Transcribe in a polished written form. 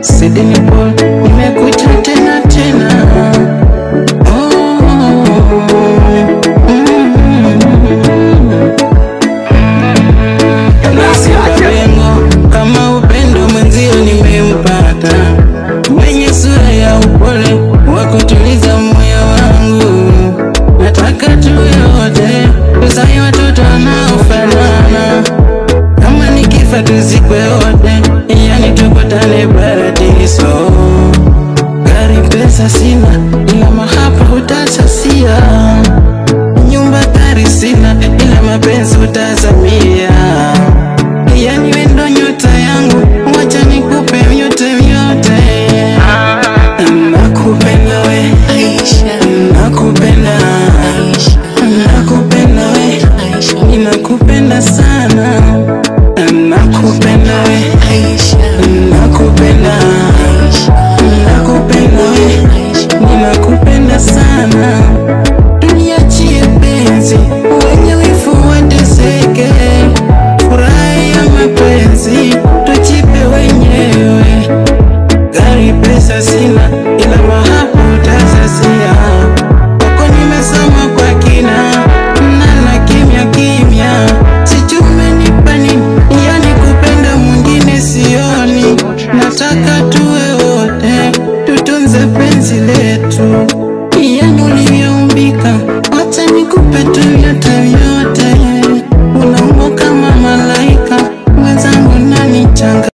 Sidini Paul, nimekuja tena tena. Kama upendo mwenzio nimempata, mwenye sura ya upole wa kutuliza moyo wangu. Nataka tuwe wote, tuzae watoto wanaofanana. Kama nikifa tuzikwe wote, yani tukutane paradiso. Gari pesa sina, ila mahaba utasasia. Nyumba gari sina, ila mapenzi utazamia. Yani wendo nyota yangu, wacha nikupe vyote vyote. Nakupenda we Aisha, nakupenda Aisha, nakupenda we Aisha, ninakupenda sana. Nakupenda we Aisha, nakupenda Aisha, nakupenda we Aisha, ninakupenda sana. Tuniachie penzi, wenye wivu wateseke. Furahi ya mapenzi, tujipe wenyewe. Gari pesa sina, ila mahaba utasasia. Huko nimesoma kwa kina, nala kimya kimya. Sijui umenipa nini, yani kupenda mwingine sioni. Nataka tuwe wote, tutunze penzi letu. Yani ulivyoumbika, wacha nikupe tu vyote.